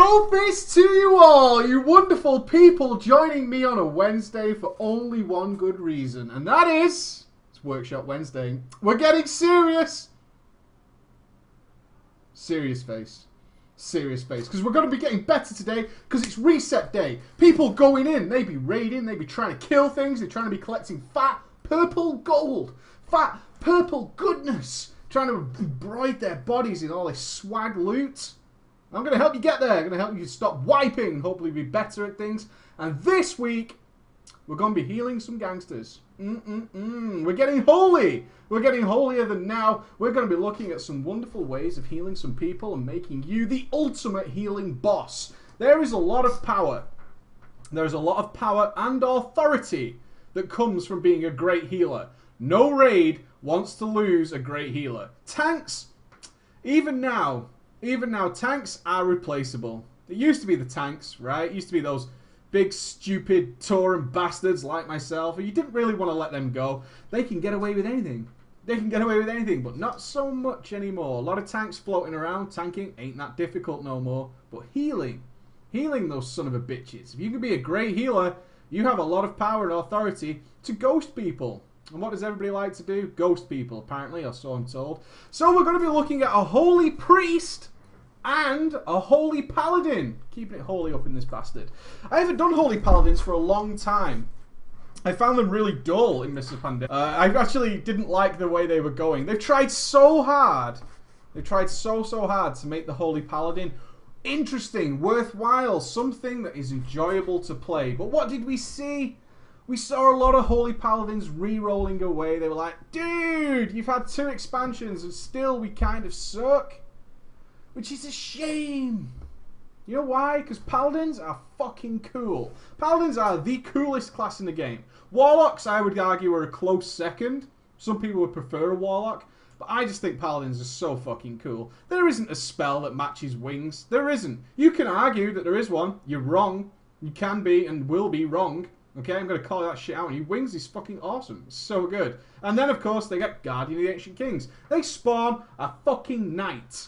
Brofist to you all, you wonderful people joining me on a Wednesday for only one good reason, and that is, it's Workshop Wednesday. We're getting serious. Serious face. Serious face. Because we're going to be getting better today, because it's reset day. People going in, they be raiding, they be trying to kill things, they're trying to be collecting fat purple gold. Fat purple goodness. Trying to embroider their bodies in all this swag loot. I'm going to help you get there. I'm going to help you stop wiping and hopefully be better at things. And this week, we're going to be healing some gangsters. We're getting holy. We're getting holier than now. We're going to be looking at some wonderful ways of healing some people and making you the ultimate healing boss. There is a lot of power. There is a lot of power and authority that comes from being a great healer. No raid wants to lose a great healer. Tanks, even now, tanks are replaceable. It used to be the tanks, right? It used to be those big, stupid, Tauren bastards like myself, and you didn't really want to let them go. They can get away with anything. They can get away with anything, but not so much anymore. A lot of tanks floating around. Tanking ain't that difficult no more. But healing those son of a bitches. If you can be a great healer, you have a lot of power and authority to ghost people. And what does everybody like to do? Ghost people, apparently, or so I'm told. So we're going to be looking at a holy priest and a holy paladin. Keeping it holy up in this bastard. I haven't done holy paladins for a long time. I found them really dull in Mr. Pandemic. I actually didn't like the way they were going. They've tried so hard. They've tried so hard to make the holy paladin interesting, worthwhile, something that is enjoyable to play. But what did we see? We saw a lot of holy paladins re-rolling away. They were like, dude, you've had 2 expansions and still we kind of suck. Which is a shame. You know why? Because paladins are fucking cool. Paladins are the coolest class in the game. Warlocks, I would argue, are a close second. Some people would prefer a warlock. But I just think paladins are so fucking cool. There isn't a spell that matches wings. There isn't. You can argue that there is one. You're wrong. You can be and will be wrong. Okay, I'm going to call that shit out on you. Wings is fucking awesome. It's so good. And then, of course, they get Guardian of the Ancient Kings. They spawn a fucking knight.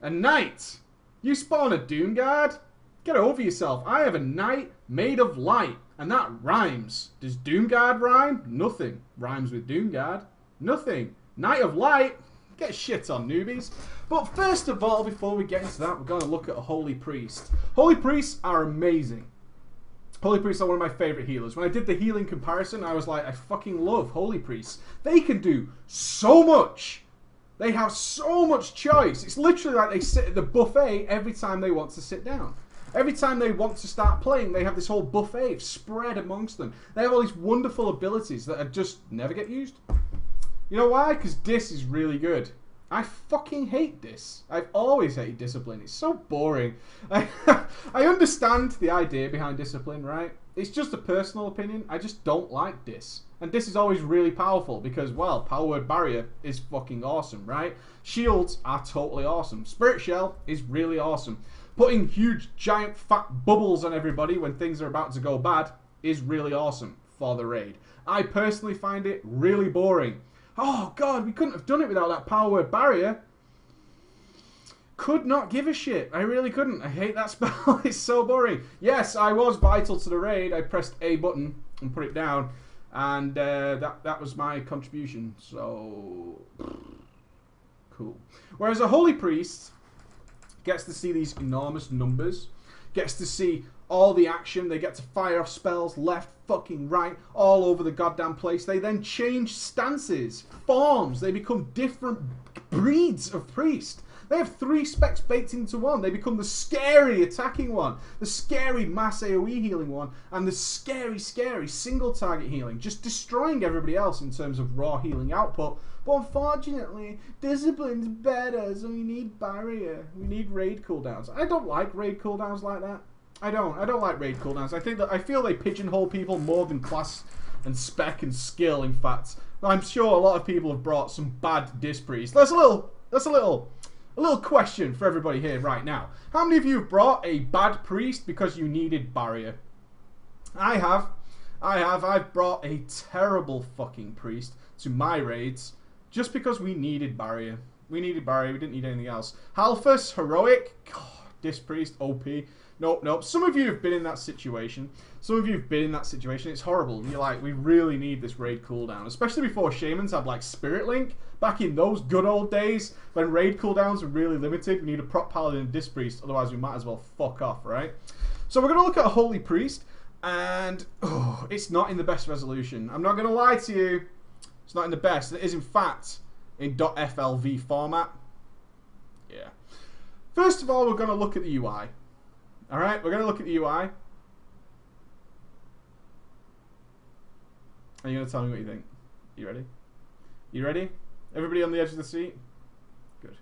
A knight. You spawn a Doomguard? Get over yourself. I have a knight made of light. And that rhymes. Does Doomguard rhyme? Nothing. Rhymes with Doomguard. Nothing. Knight of light? Get shit on, newbies. But first of all, before we get into that, we're going to look at a holy priest. Holy priests are amazing. Holy priests are one of my favourite healers. When I did the healing comparison, I was like, I fucking love holy priests. They can do so much. They have so much choice. It's literally like they sit at the buffet every time they want to sit down. Every time they want to start playing, they have this whole buffet spread amongst them. They have all these wonderful abilities that are just never get used. You know why? Because Dis is really good. I fucking hate Dis. I've always hated Discipline. It's so boring. I understand the idea behind Discipline, right? It's just a personal opinion. I just don't like Dis. And Dis is always really powerful because, well, Power Word Barrier is fucking awesome, right? Shields are totally awesome. Spirit Shell is really awesome. Putting huge, giant, fat bubbles on everybody when things are about to go bad is really awesome for the raid. I personally find it really boring. Oh, God, we couldn't have done it without that Power Word Barrier. Could not give a shit. I really couldn't. I hate that spell. It's so boring. Yes, I was vital to the raid. I pressed A button and put it down. And that was my contribution. So, cool. Whereas a holy priest gets to see these enormous numbers. Gets to see all the action. They get to fire off spells left, fucking right, all over the goddamn place. They then change stances, forms. They become different breeds of priest. They have 3 specs baked into one. They become the scary attacking one, the scary mass AoE healing one, and the scary single target healing, just destroying everybody else in terms of raw healing output. But unfortunately, Discipline's better, so we need Barrier. We need raid cooldowns. I don't like raid cooldowns like that. I don't like raid cooldowns. I feel they pigeonhole people more than class and spec and skill, in fact. I'm sure a lot of people have brought some bad Dis priests. That's a little question for everybody here right now. How many of you have brought a bad priest because you needed Barrier? I have. I've brought a terrible fucking priest to my raids just because we needed Barrier. We needed Barrier. We didn't need anything else. Halphus, Heroic. God Disc Priest, OP. Nope, nope. Some of you have been in that situation. It's horrible. You're like, we really need this raid cooldown. Especially before Shamans had like Spirit Link. Back in those good old days when raid cooldowns were really limited. We need a Prot Paladin and Disc Priest. Otherwise we might as well fuck off, right? So we're going to look at a Holy Priest. And it's not in the best resolution. I'm not going to lie to you. It's not in the best. It is in fact in .flv format. Yeah. First of all, we're going to look at the UI. Alright, we're going to look at the UI. Are you going to tell me what you think? You ready? You ready? Everybody on the edge of the seat? Good.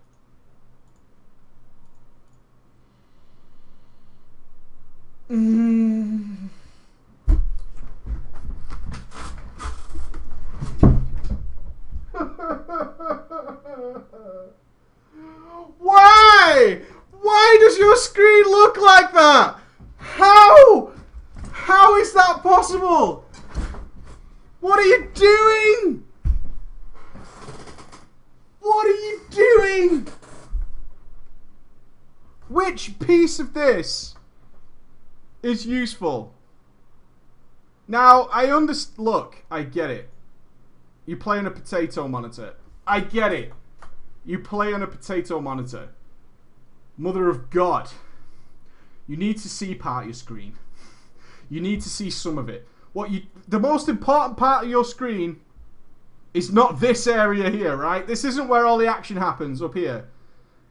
Why? Why does your screen look like that? How? How is that possible? What are you doing? What are you doing? Which piece of this is useful? Now, I understand. Look, I get it. You play on a potato monitor. I get it. You play on a potato monitor. Mother of God. You need to see part of your screen. You need to see some of it. The most important part of your screen is not this area here, right? This isn't where all the action happens up here.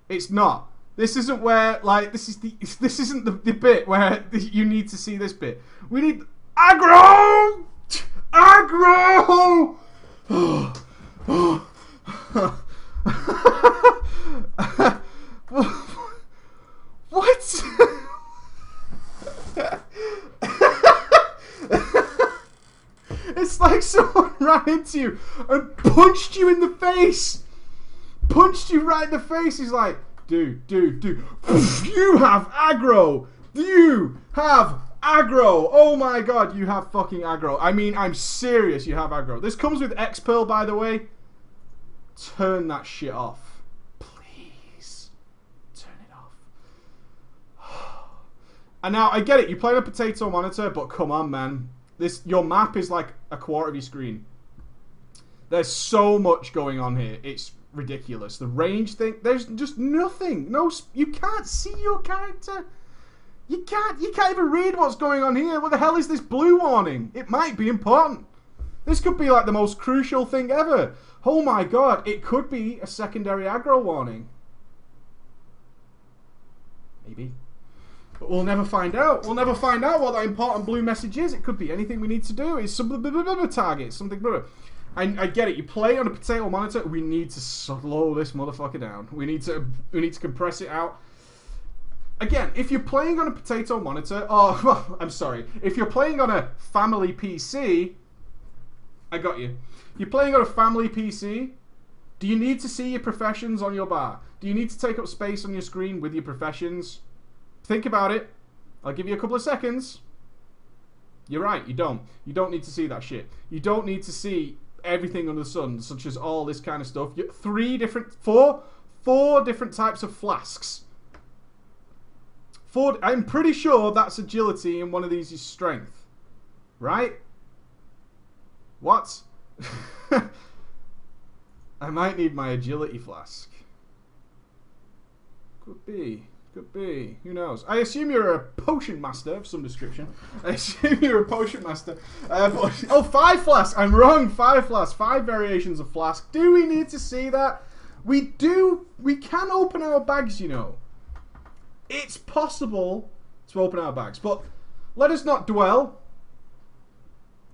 It's not. This isn't where, like, this isn't the bit where you need to see this bit. We need aggro! Aggro! What? It's like someone ran into you and punched you in the face. Punched you right in the face. He's like, dude. You have aggro. You have aggro. Oh my God, you have fucking aggro. I mean, I'm serious, you have aggro. This comes with X-Pearl, by the way. Turn that shit off. Please. Turn it off. And now, I get it. You play on a potato monitor, but come on, man. Your map is like a quarter of your screen. There's so much going on here. It's ridiculous. The range thing, there's just nothing. You can't see your character. You can't even read what's going on here. What the hell is this blue warning? It might be important. This could be like the most crucial thing ever. Oh my God, it could be a secondary aggro warning. Maybe. But we'll never find out. We'll never find out what that important blue message is. It could be anything we need to do. It's some target, something. I get it. You play on a potato monitor. We need to slow this motherfucker down. We need to compress it out. Again, if you're playing on a potato monitor, well, I'm sorry. If you're playing on a family PC, I got you. You're playing on a family PC. Do you need to see your professions on your bar? Do you need to take up space on your screen with your professions? Think about it. I'll give you a couple of seconds. You're right, you don't. You don't need to see that shit. You don't need to see everything under the sun, such as all this kind of stuff. Four different types of flasks. I'm pretty sure that's agility and one of these is strength. Right? What? I might need my agility flask. Could be. Could be. Who knows? I assume you're a potion master of some description. I assume you're a potion master. 5 flasks. I'm wrong. 5 flasks. 5 variations of flask. Do we need to see that? We do. We can open our bags, you know. It's possible to open our bags. But let us not dwell.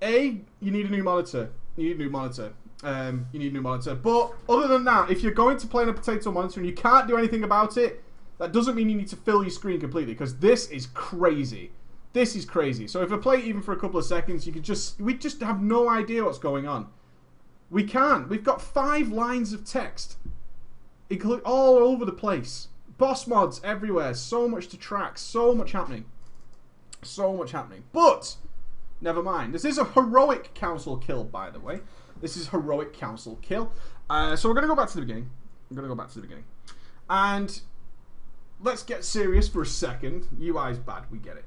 You need a new monitor. You need a new monitor. You need a new monitor. But other than that, if you're going to play on a potato monitor and you can't do anything about it, that doesn't mean you need to fill your screen completely, because this is crazy. This is crazy. So if I play it even for a couple of seconds, we just have no idea what's going on. We can't. We've got 5 lines of text, all over the place. Boss mods everywhere. So much to track. So much happening. So much happening. But never mind. This is a heroic council kill, by the way. This is heroic council kill. So we're gonna go back to the beginning. And let's get serious for a second. UI's bad, we get it.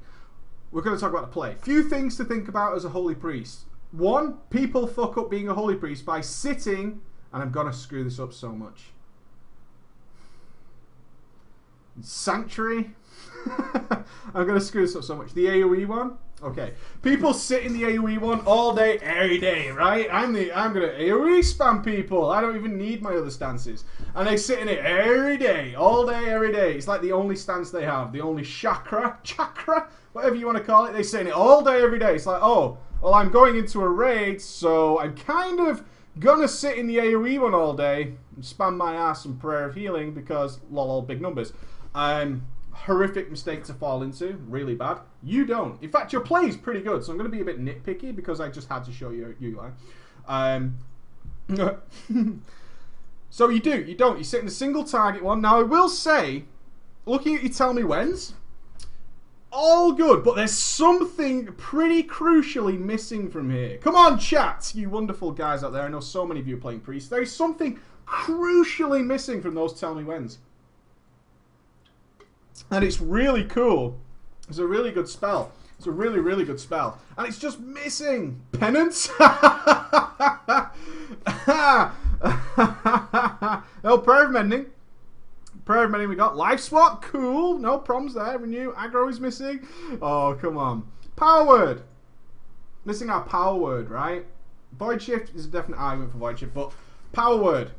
We're going to talk about the play. Few things to think about as a Holy Priest. One, people fuck up being a Holy Priest by sitting, and I'm going to screw this up so much. Sanctuary. I'm going to screw this up so much. The AoE one. Okay. People sit in the AoE one all day, every day, right? I'm going to AoE spam people. I don't even need my other stances. And they sit in it every day, all day, every day. It's like the only stance they have. The only chakra, whatever you want to call it. They sit in it all day, every day. It's like, oh, well, I'm going into a raid, so I'm kind of going to sit in the AoE one all day and spam my ass and prayer of healing because, lol, big numbers. Horrific mistake to fall into. Really bad. You don't. In fact, your play is pretty good, so I'm going to be a bit nitpicky because I just had to show you UI. So you do. You don't. You sit in the single target one. Now, I will say, looking at your tell me whens, all good, but there's something pretty crucially missing from here. Come on, chat, you wonderful guys out there. I know so many of you are playing Priest. There's something crucially missing from those tell me whens. And it's really cool. It's a really good spell. It's a really, really good spell. And it's just missing. Penance? No, Prayer of Mending. Prayer of Mending we got. Life Swap, cool. No problems there. Renew. Aggro is missing. Oh, come on. Power Word. Missing our Power Word, right? Void Shift is a definite argument for Void Shift, but Power Word.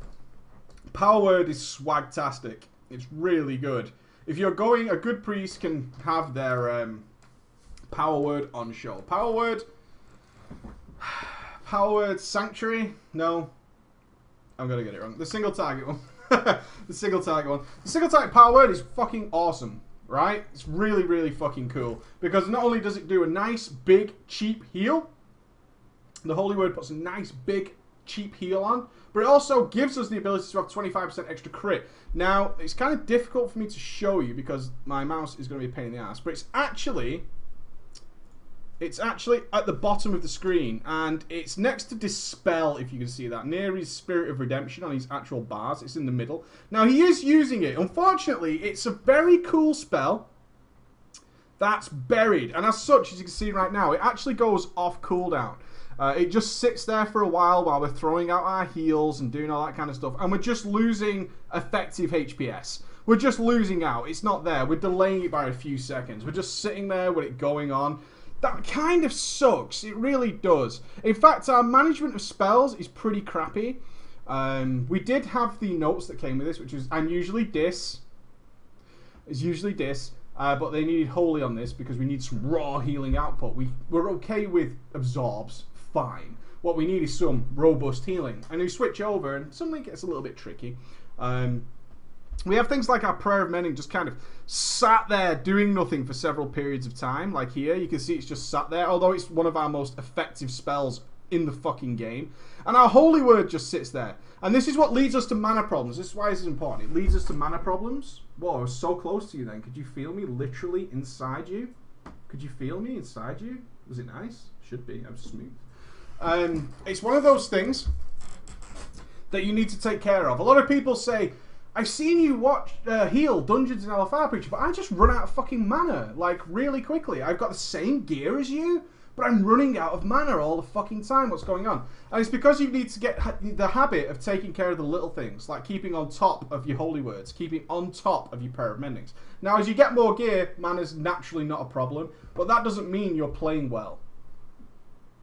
Power Word is swagtastic. It's really good. If you're going, a good priest can have their Power Word on show. Power Word Sanctuary. No, I'm gonna get it wrong. The single target one. The single target one. The single target Power Word is fucking awesome, right? It's really, really fucking cool because not only does it do a nice, big, cheap heal, the Holy Word puts a nice, big, cheap heal on, but it also gives us the ability to have 25% extra crit. Now, it's kind of difficult for me to show you because my mouse is going to be a pain in the ass, but it's actually at the bottom of the screen, and it's next to Dispel, if you can see that, near his Spirit of Redemption on his actual bars. It's in the middle. Now, he is using it. Unfortunately, it's a very cool spell that's buried, and as such, as you can see right now, it actually goes off cooldown. It just sits there for a while we're throwing out our heals and doing all that kind of stuff. And we're just losing effective HPS. We're just losing out. It's not there. We're delaying it by a few seconds. We're just sitting there with it going on. That kind of sucks. It really does. In fact, our management of spells is pretty crappy. We did have the notes that came with this, which is I'm usually dis. It's usually dis. But they needed Holy on this because we need some raw healing output. We're okay with absorbs. Fine. What we need is some robust healing. And we switch over and suddenly it gets a little bit tricky. We have things like our Prayer of Mending just kind of sat there doing nothing for several periods of time. Like here, you can see it's just sat there, although it's one of our most effective spells in the fucking game. And our Holy Word just sits there. And this is what leads us to mana problems. This is why this is important. It leads us to mana problems. Whoa, I was so close to you then. Could you feel me literally inside you? Could you feel me inside you? Was it nice? Should be. I'm smooth. It's one of those things that you need to take care of. A lot of people say, I've seen you heal Dungeons and LFR Preacher, but I just run out of fucking mana, like, really quickly. I've got the same gear as you, but I'm running out of mana all the fucking time. What's going on? And it's because you need to get the habit of taking care of the little things, like keeping on top of your Holy Words, keeping on top of your Prayer of Mendings. Now, as you get more gear, mana's naturally not a problem, but that doesn't mean you're playing well.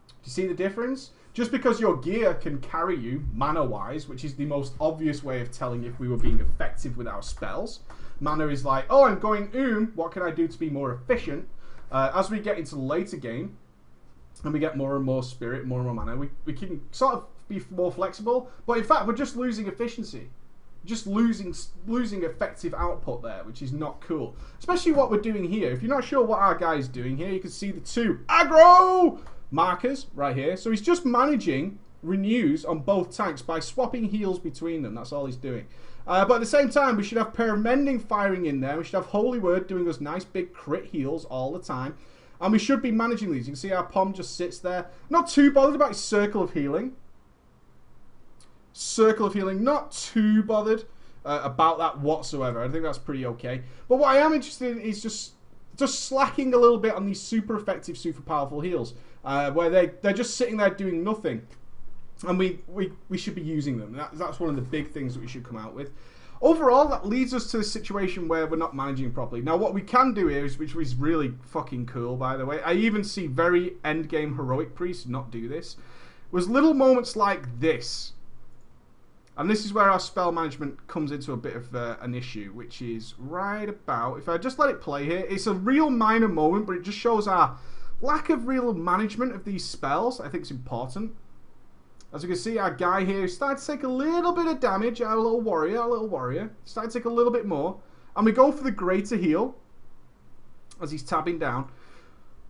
Do you see the difference? Just because your gear can carry you mana-wise, which is the most obvious way of telling if we were being effective with our spells. Mana is like, oh, I'm going what can I do to be more efficient? As we get into the later game, and we get more and more spirit, more and more mana, we can sort of be more flexible, but in fact, we're just losing efficiency. Just losing effective output there, which is not cool. Especially what we're doing here. If you're not sure what our guy's doing here, you can see the two aggro markers right here. So he's just managing renews on both tanks by swapping heals between them. That's all he's doing. But at the same time, we should have Prayer of Mending firing in there. We should have Holy Word doing us nice big crit heals all the time. And we should be managing these. You can see our Pom just sits there. Not too bothered about his Circle of Healing. Circle of Healing, not too bothered. about that whatsoever. I think that's pretty okay. But what I am interested in is just slacking a little bit on these super effective, super powerful heals, where they're just sitting there doing nothing, and we should be using them. That's one of the big things that we should come out with. Overall, that leads us to a situation where we're not managing properly. Now, what we can do here is, which is really fucking cool, by the way, I even see very endgame heroic priests not do this, was little moments like this. And this is where our spell management comes into a bit of an issue, which is right about, if I just let it play here, it's a real minor moment, but it just shows our lack of real management of these spells. I think it's important. As you can see, our guy here started to take a little bit of damage, our little warrior, started to take a little bit more. And we go for the greater heal, as he's tabbing down.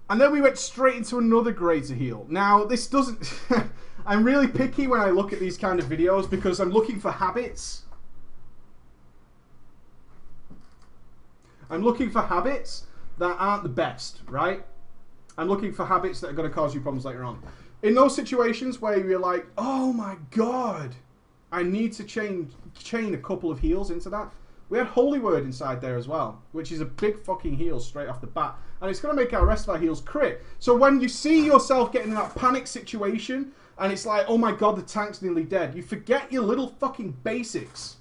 And then we went straight into another greater heal. Now, this doesn't... I'm really picky when I look at these kind of videos because I'm looking for habits. I'm looking for habits that aren't the best, right? I'm looking for habits that are going to cause you problems later on. In those situations where you're like, oh my god, I need to chain a couple of heals into that. We had Holy Word inside there as well, which is a big fucking heal straight off the bat. And it's going to make our rest of our heals crit. So when you see yourself getting in that panic situation, and it's like, oh my god, the tank's nearly dead, you forget your little fucking basics.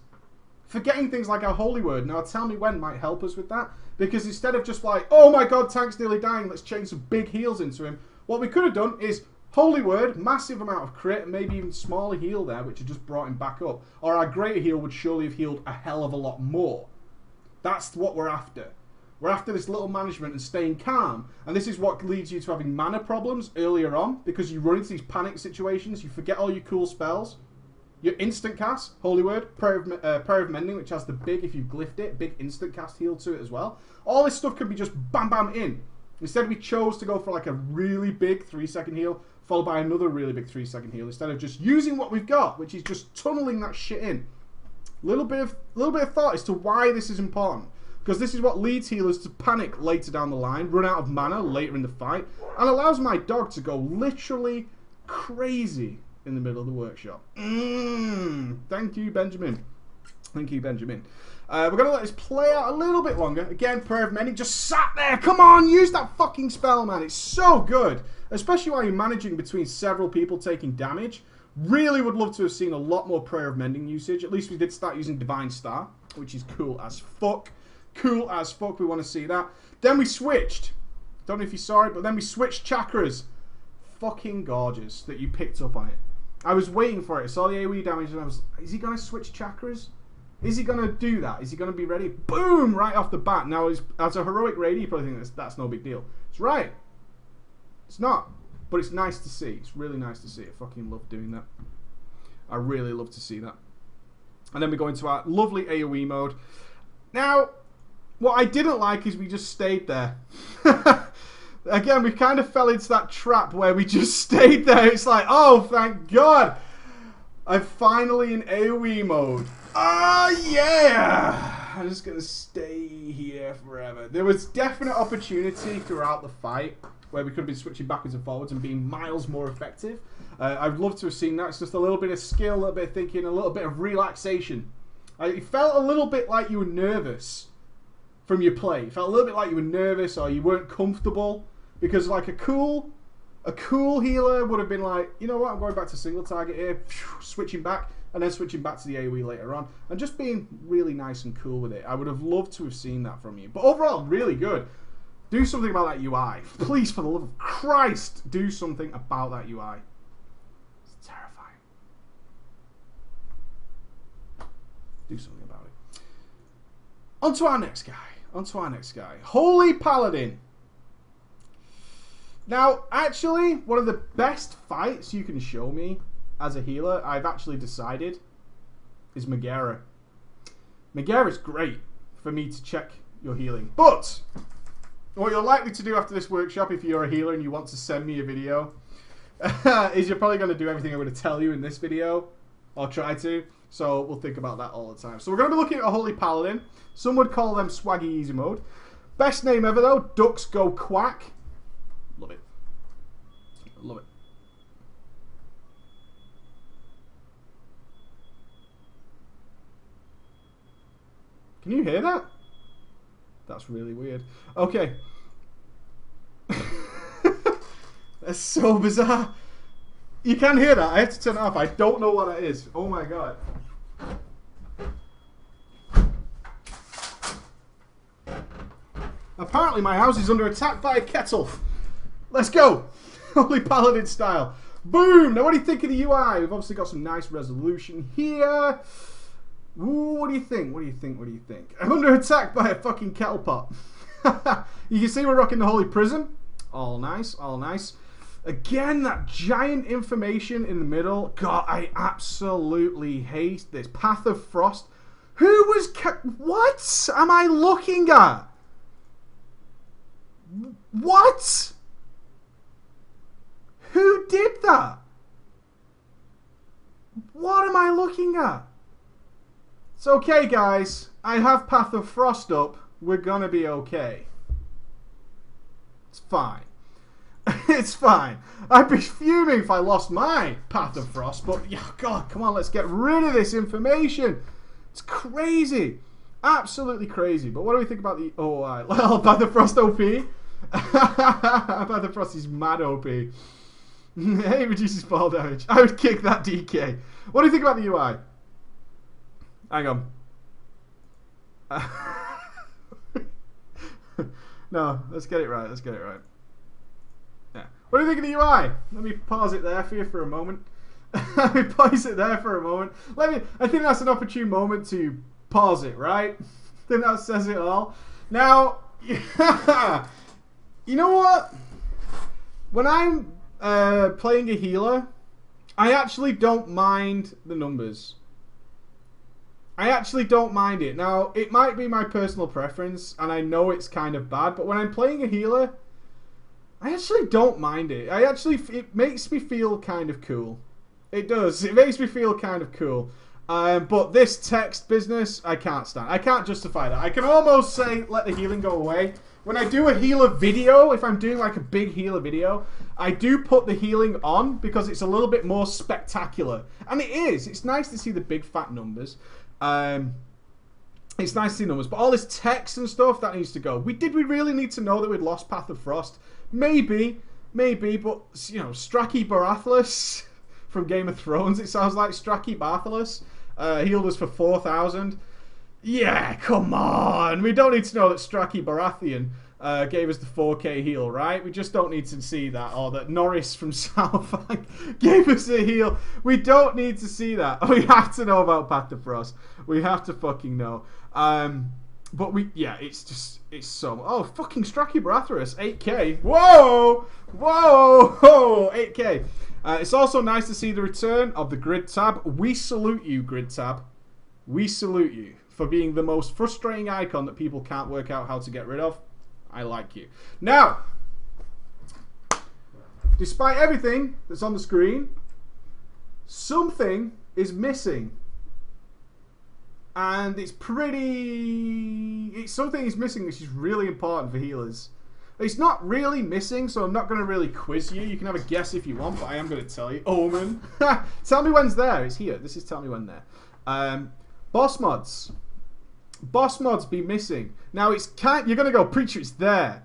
Forgetting things like our Holy Word. Now, Tell Me When might help us with that. Because instead of just like, oh my god, tank's nearly dying, let's chain some big heals into him. What we could have done is Holy Word, massive amount of crit, and maybe even smaller heal there, which had just brought him back up. Or our greater heal would surely have healed a hell of a lot more. That's what we're after. We're after this little management and staying calm. And this is what leads you to having mana problems earlier on, because you run into these panic situations, you forget all your cool spells. Your instant cast, Holy Word, Prayer of Mending, which has the big, if you've glyphed it, big instant cast heal to it as well. All this stuff can be just bam bam in. Instead we chose to go for like a really big 3-second heal, followed by another really big 3-second heal, instead of just using what we've got, which is just tunneling that shit in. Little bit of thought as to why this is important. Because this is what leads healers to panic later down the line, run out of mana later in the fight, and allows my dog to go literally crazy in the middle of the workshop. Thank you, Benjamin. Thank you, Benjamin. We're going to let this play out a little bit longer. Again, Prayer of Mending just sat there. Come on, use that fucking spell, man. It's so good. Especially while you're managing between several people taking damage. Really would love to have seen a lot more Prayer of Mending usage. At least we did start using Divine Star, which is cool as fuck. Cool as fuck. We want to see that. Then we switched. Don't know if you saw it, but then we switched chakras. Fucking gorgeous that you picked up on it. I was waiting for it. I saw the AoE damage and I was, is he going to switch chakras? Is he going to do that? Is he going to be ready? Boom! Right off the bat. Now, as a heroic raid, you probably think that's no big deal. It's right. It's not. But it's nice to see. It's really nice to see. I fucking love doing that. I really love to see that. And then we go into our lovely AoE mode. Now, what I didn't like is we just stayed there. Again, we kind of fell into that trap where we just stayed there. It's like, oh, thank God. I'm finally in AoE mode. Oh, yeah. I'm just going to stay here forever. There was definite opportunity throughout the fight where we could have been switching backwards and forwards and being miles more effective. I'd love to have seen that. It's just a little bit of skill, a little bit of thinking, a little bit of relaxation. It felt a little bit like you were nervous from your play. It felt a little bit like you were nervous or you weren't comfortable. Because like a cool healer would have been like, you know what, I'm going back to single target here, switching back, and then switching back to the AoE later on, and just being really nice and cool with it. I would have loved to have seen that from you. But overall, really good. Do something about that UI. Please, for the love of Christ, do something about that UI. It's terrifying. Do something about it. On to our next guy. Holy Paladin. Now, actually, one of the best fights you can show me as a healer, I've actually decided, is Megara. Megara's great for me to check your healing. But what you're likely to do after this workshop, if you're a healer and you want to send me a video, is you're probably going to do everything I'm going to tell you in this video, or try to. So we'll think about that all the time. So we're going to be looking at a Holy Paladin. Some would call them Swaggy Easy Mode. Best name ever though, Ducks Go Quack. Love it. Love it. Can you hear that? That's really weird. Okay. That's so bizarre. You can hear that. I have to turn it off. I don't know what that is. Oh my god. Apparently my house is under attack by a kettle. Let's go. Holy Paladin style. Boom. Now what do you think of the UI? We've obviously got some nice resolution here. Ooh, what do you think? What do you think? What do you think? I'm under attack by a fucking kettle pot. You can see we're rocking the Holy Prism. All nice, all nice. Again, that giant information in the middle. God, I absolutely hate this. Path of Frost. Who was... What am I looking at? What? Who did that? What am I looking at? It's okay, guys. I have Path of Frost up. We're gonna be okay. It's fine. It's fine. I'd be fuming if I lost my Path of Frost, but yeah, God, come on, let's get rid of this information. It's crazy. Absolutely crazy. But what do we think about the OI? Well, Path of Frost OP. Path of Frost is mad OP. Hey, reduces fall damage. I would kick that DK. What do you think about the UI? Hang on. No, let's get it right. Let's get it right. Yeah. What do you think of the UI? Let me pause it there for you for a moment. Let me pause it there for a moment. I think that's an opportune moment to pause it, right? I think that says it all. Now, you know what? When I'm playing a healer, I actually don't mind the numbers. I actually don't mind it. Now, it might be my personal preference, and I know it's kind of bad, but when I'm playing a healer, I actually don't mind it. It makes me feel kind of cool. It does. It makes me feel kind of cool. But this text business, I can't stand. I can't justify that. I can almost say, let the healing go away. When I do a healer video, if I'm doing like a big healer video, I do put the healing on because it's a little bit more spectacular. And it is. It's nice to see the big fat numbers. It's nice to see numbers, but all this text and stuff, that needs to go. Did we really need to know that we'd lost Path of Frost? Maybe, but, you know, Strachey Baratheon from Game of Thrones, it sounds like Strachey Baratheon healed us for 4,000. Yeah, come on. We don't need to know that Strachey Baratheon gave us the 4k heal, right? We just don't need to see that. Or that Norris from Southbank gave us a heal. We don't need to see that. We have to know about Path of Frost. We have to fucking know. But it's so... Oh, fucking Strachey Baratheon, 8k. Whoa! Whoa! 8k. It's also nice to see the return of the Grid Tab. We salute you, Grid Tab. We salute you for being the most frustrating icon that people can't work out how to get rid of. I like you. Now, despite everything that's on the screen, something is missing. And it's something is missing which is really important for healers. It's not really missing, so I'm not going to really quiz you. You can have a guess if you want, but I am going to tell you. Omen. Tell me when's there. It's here. This is tell me when there. Boss mods. Boss mods be missing. Now you're going to go, Preacher, it's there.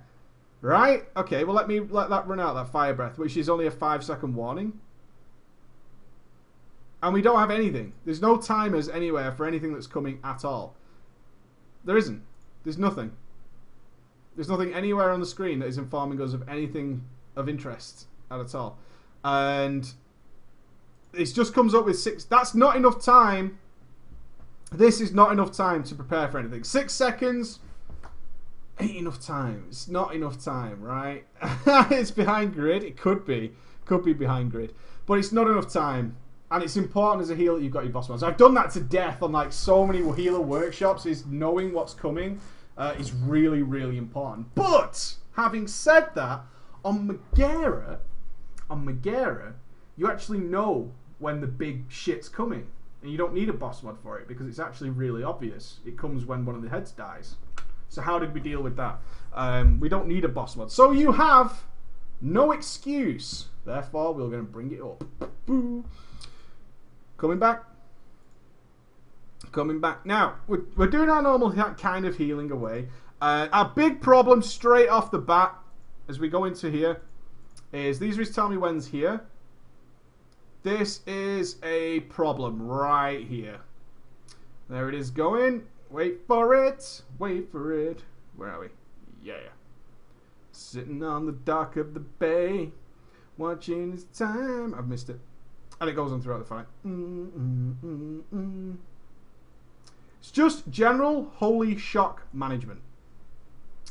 Right? Okay, well let that run out, that fire breath, which is only a 5-second warning. And we don't have anything. There's no timers anywhere for anything that's coming at all. There isn't. There's nothing. There's nothing anywhere on the screen that is informing us of anything of interest at all. And it just comes up with 6. That's not enough time. This is not enough time to prepare for anything. 6 seconds ain't enough time. It's not enough time, right? It's behind grid. It could be. Could be behind grid. But it's not enough time. And it's important as a healer that you've got your boss mods. I've done that to death on like so many healer workshops. Is knowing what's coming is really, really important. But having said that, on Megara, you actually know when the big shit's coming. And you don't need a boss mod for it because it's actually really obvious. It comes when one of the heads dies. So how did we deal with that? We don't need a boss mod. So you have no excuse. Therefore, we're going to bring it up. Boo. Coming back. Coming back. Now, we're doing our normal kind of healing away. Our big problem straight off the bat, as we go into here, is these are telling me when's here. This is a problem right here. There it is going. Wait for it. Wait for it. Where are we? Yeah. Sitting on the dock of the bay, watching his time. I've missed it. And it goes on throughout the fight. It's just general holy shock management.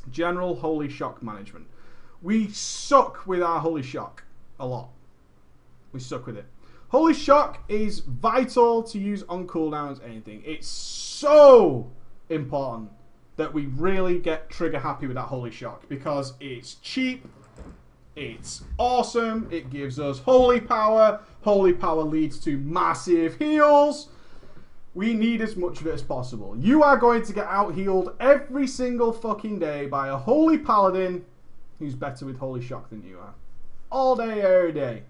General holy shock management. We suck with our holy shock a lot. We suck with it. Holy shock is vital to use on cooldowns, anything. It's so important that we really get trigger happy with that holy shock because it's cheap, it's awesome, it gives us holy power. Holy power leads to massive heals. We need as much of it as possible. You are going to get out healed every single fucking day by a holy paladin who's better with holy shock than you are. All day, every day.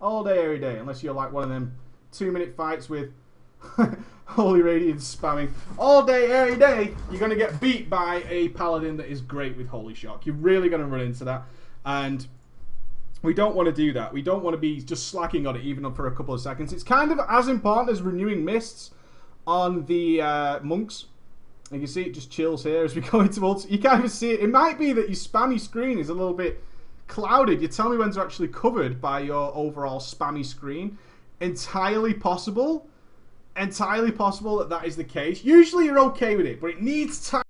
All day, every day. Unless you're like one of them 2-minute fights with holy radiance spamming. All day, every day, you're going to get beat by a paladin that is great with holy shock. You're really going to run into that. And we don't want to do that. We don't want to be just slacking on it even for a couple of seconds. It's kind of as important as renewing mists on the monks. You can see it just chills here as we go into ulti. You can't even see it. It might be that your spammy screen is a little bit clouded. You tell me when they're actually covered by your overall spammy screen. Entirely possible. Entirely possible that that is the case. Usually you're okay with it, but it needs time.